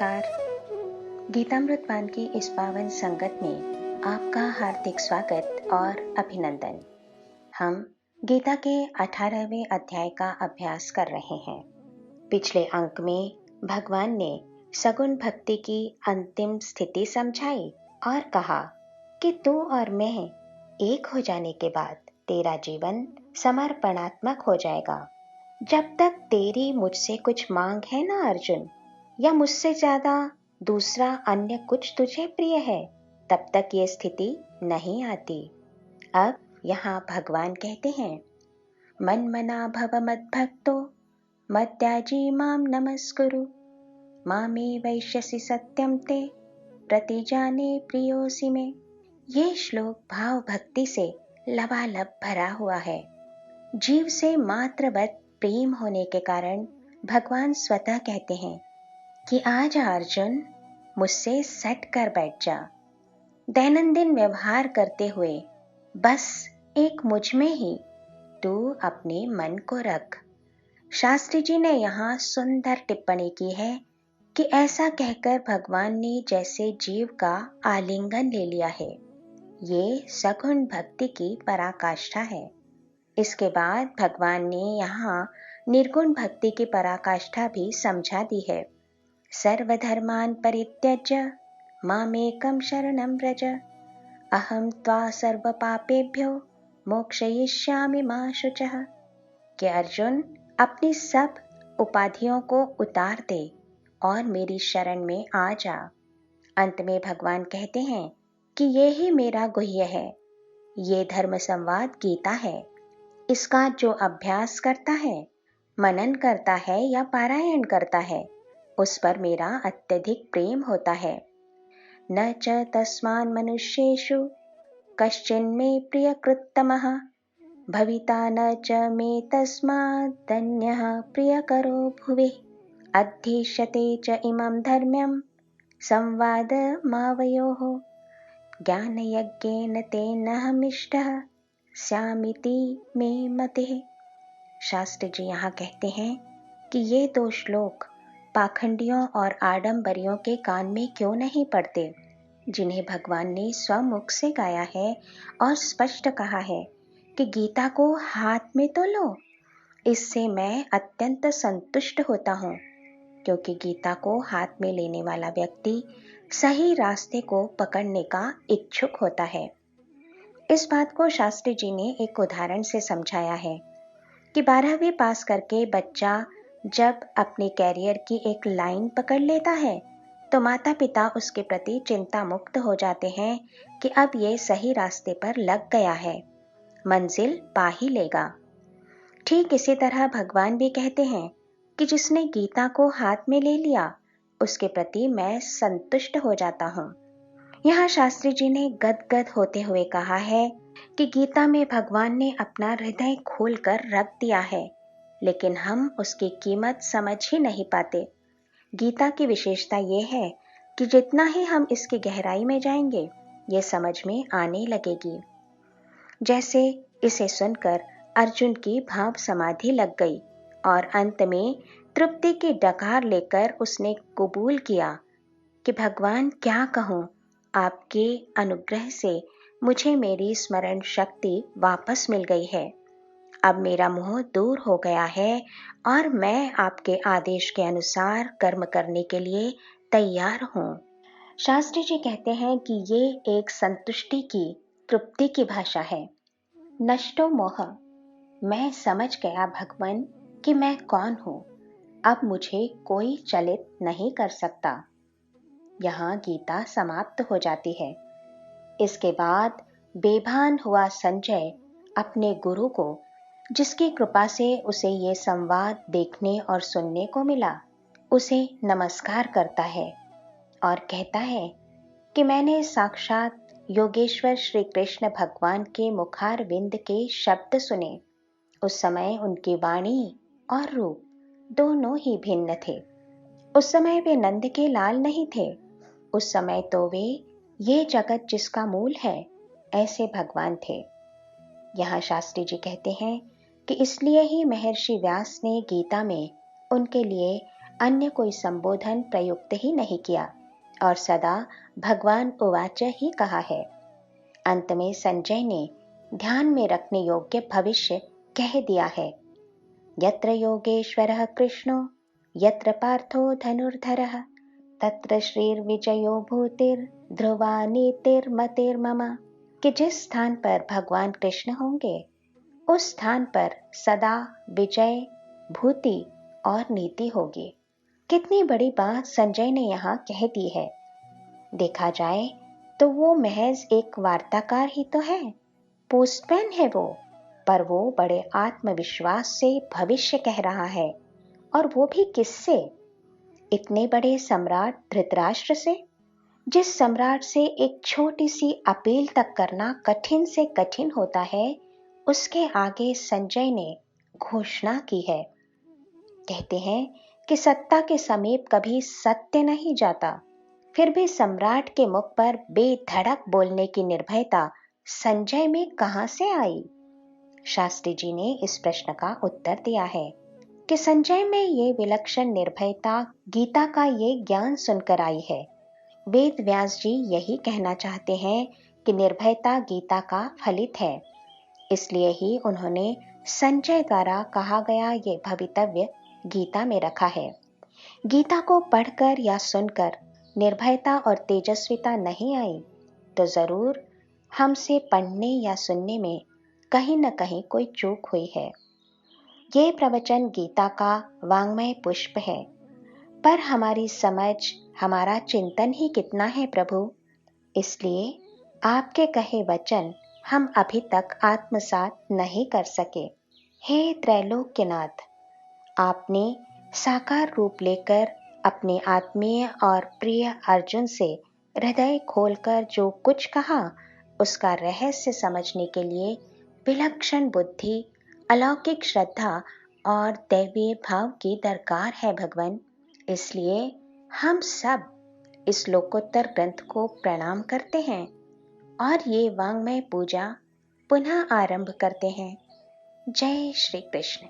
नमस्कार। गीतामृत पान की इस पावन संगत में आपका हार्दिक स्वागत और अभिनंदन। हम गीता के 18वें अध्याय का अभ्यास कर रहे हैं। पिछले अंक में भगवान ने सगुण भक्ति की अंतिम स्थिति समझाई और कहा कि तू और मैं एक हो जाने के बाद तेरा जीवन समर्पणात्मक हो जाएगा। जब तक तेरी मुझसे कुछ मांग है ना अर्जुन, या मुझसे ज्यादा दूसरा अन्य कुछ तुझे प्रिय है, तब तक ये स्थिति नहीं आती। अब यहाँ भगवान कहते हैं, मन मना भव मद्भक्तो मद्याजी माम नमस्कुरु मामे वैश्यसि सत्यम ते प्रतिजाने प्रियोसि में। ये श्लोक भाव भक्ति से लबालब भरा हुआ है। जीव से मात्रवत प्रेम होने के कारण भगवान स्वतः कहते हैं कि आजा अर्जुन, मुझसे सट कर बैठ जा। दैनंदिन व्यवहार करते हुए बस एक मुझ में ही तू अपने मन को रख। शास्त्री जी ने यहाँ सुंदर टिप्पणी की है कि ऐसा कहकर भगवान ने जैसे जीव का आलिंगन ले लिया है। ये सगुण भक्ति की पराकाष्ठा है। इसके बाद भगवान ने यहाँ निर्गुण भक्ति की पराकाष्ठा भी समझा दी है। सर्वधर्मान् परित्यज्य मामेकं शरणं व्रज अहं त्वा सर्वपापेभ्यो मोक्षयिष्यामि मा शुचः। कि अर्जुन, अपनी सब उपाधियों को उतार दे और मेरी शरण में आ जा। अंत में भगवान कहते हैं कि ये ही मेरा गुह्य है। ये धर्म संवाद गीता है। इसका जो अभ्यास करता है, मनन करता है या पारायण करता है, उस पर मेरा अत्यधिक प्रेम होता है। न च तस्मान् मनुष्येषु कश्चिन्मे प्रियकृत्तमः भविता न च मे तस्मादन्यः प्रियकरो भुवि अध्येष्यते च इमं धर्म्यं संवादमावयोः ज्ञानयज्ञेन तेनाहमिष्टः स्यामिति मे मतिः। शास्त्री जी यहाँ कहते हैं कि ये दो श्लोक पाखंडियों और आडंबरियों के कान में क्यों नहीं पड़ते, जिन्हें भगवान ने स्वमुख से गाया है और स्पष्ट कहा है कि गीता को हाथ में तो लो। इससे मैं अत्यंत संतुष्ट होता हूँ, क्योंकि गीता को हाथ में लेने वाला व्यक्ति सही रास्ते को पकड़ने का इच्छुक होता है। इस बात को शास्त्री जी ने एक उदाहरण से समझाया है कि 12वीं पास करके बच्चा जब अपने कैरियर की एक लाइन पकड़ लेता है, तो माता पिता उसके प्रति चिंता मुक्त हो जाते हैं कि अब ये सही रास्ते पर लग गया है, मंजिल पा ही लेगा। ठीक इसी तरह भगवान भी कहते हैं कि जिसने गीता को हाथ में ले लिया, उसके प्रति मैं संतुष्ट हो जाता हूँ। यहाँ शास्त्री जी ने गदगद होते हुए कहा है कि गीता में भगवान ने अपना हृदय खोलकर रख दिया है, लेकिन हम उसकी कीमत समझ ही नहीं पाते। गीता की विशेषता ये है कि जितना ही हम इसकी गहराई में जाएंगे, ये समझ में आने लगेगी। जैसे इसे सुनकर अर्जुन की भाव समाधि लग गई और अंत में तृप्ति की डकार लेकर उसने कबूल किया कि भगवान, क्या कहूँ, आपके अनुग्रह से मुझे मेरी स्मरण शक्ति वापस मिल गई है। अब मेरा मोह दूर हो गया है और मैं आपके आदेश के अनुसार कर्म करने के लिए तैयार हूँ। शास्त्री जी कहते हैं कि ये एक संतुष्टि की, तृप्ति की भाषा है। नष्टो मोह, मैं समझ गया भगवान कि मैं कौन हूँ। अब मुझे कोई चलित नहीं कर सकता। यहाँ गीता समाप्त हो जाती है। इसके बाद बेभान हुआ संजय अपने गुरु को, जिसकी कृपा से उसे ये संवाद देखने और सुनने को मिला, उसे नमस्कार करता है और कहता है कि मैंने साक्षात योगेश्वर श्री कृष्ण भगवान के मुखारविंद के शब्द सुने। उस समय उनकी वाणी और रूप दोनों ही भिन्न थे। उस समय वे नंद के लाल नहीं थे। उस समय तो वे ये जगत जिसका मूल है, ऐसे भगवान थे। यहाँ शास्त्री जी कहते हैं कि इसलिए ही महर्षि व्यास ने गीता में उनके लिए अन्य कोई संबोधन प्रयुक्त ही नहीं किया और सदा भगवान उवाच ही कहा है। अंत में संजय ने ध्यान में रखने योग्य भविष्य कह दिया है। यत्र योगेश्वरः कृष्णो यत्र पार्थो धनुर्धरः तत्र श्रीर्विजयो भूतिर्ध्रुवा नीतिर्मतिर्मम, कि जिस स्थान पर भगवान कृष्ण होंगे उस स्थान पर सदा विजय, भूति और नीति होगी। कितनी बड़ी बात संजय ने यहाँ कह दी है। देखा जाए तो वो महज एक वार्ताकार ही तो है, पोस्टमैन है वो, पर वो बड़े आत्मविश्वास से भविष्य कह रहा है। और वो भी किससे? इतने बड़े सम्राट धृतराष्ट्र से, जिस सम्राट से एक छोटी सी अपील तक करना कठिन से कठिन होता है, उसके आगे संजय ने घोषणा की है। कहते हैं कि सत्ता के समीप कभी सत्य नहीं जाता, फिर भी सम्राट के मुख पर बेधड़क बोलने की निर्भयता संजय में कहां से आई? शास्त्री जी ने इस प्रश्न का उत्तर दिया है कि संजय में ये विलक्षण निर्भयता गीता का ये ज्ञान सुनकर आई है। वेद व्यास जी यही कहना चाहते हैं कि निर्भयता गीता का फलित है, इसलिए ही उन्होंने संजय द्वारा कहा गया ये भवितव्य गीता में रखा है। गीता को पढ़कर या सुनकर निर्भयता और तेजस्विता नहीं आई तो जरूर हमसे पढ़ने या सुनने में कहीं न कहीं कोई चूक हुई है। ये प्रवचन गीता का वांग्मय पुष्प है, पर हमारी समझ, हमारा चिंतन ही कितना है प्रभु। इसलिए आपके कहे वचन हम अभी तक आत्मसात नहीं कर सके। हे त्रैलोक्यनाथ, आपने साकार रूप लेकर अपने आत्मीय और प्रिय अर्जुन से हृदय खोलकर जो कुछ कहा, उसका रहस्य समझने के लिए विलक्षण बुद्धि, अलौकिक श्रद्धा और दैवीय भाव की दरकार है भगवान। इसलिए हम सब इस लोकोत्तर ग्रंथ को प्रणाम करते हैं और ये वांग्मय पूजा पुनः आरंभ करते हैं। जय श्री कृष्ण।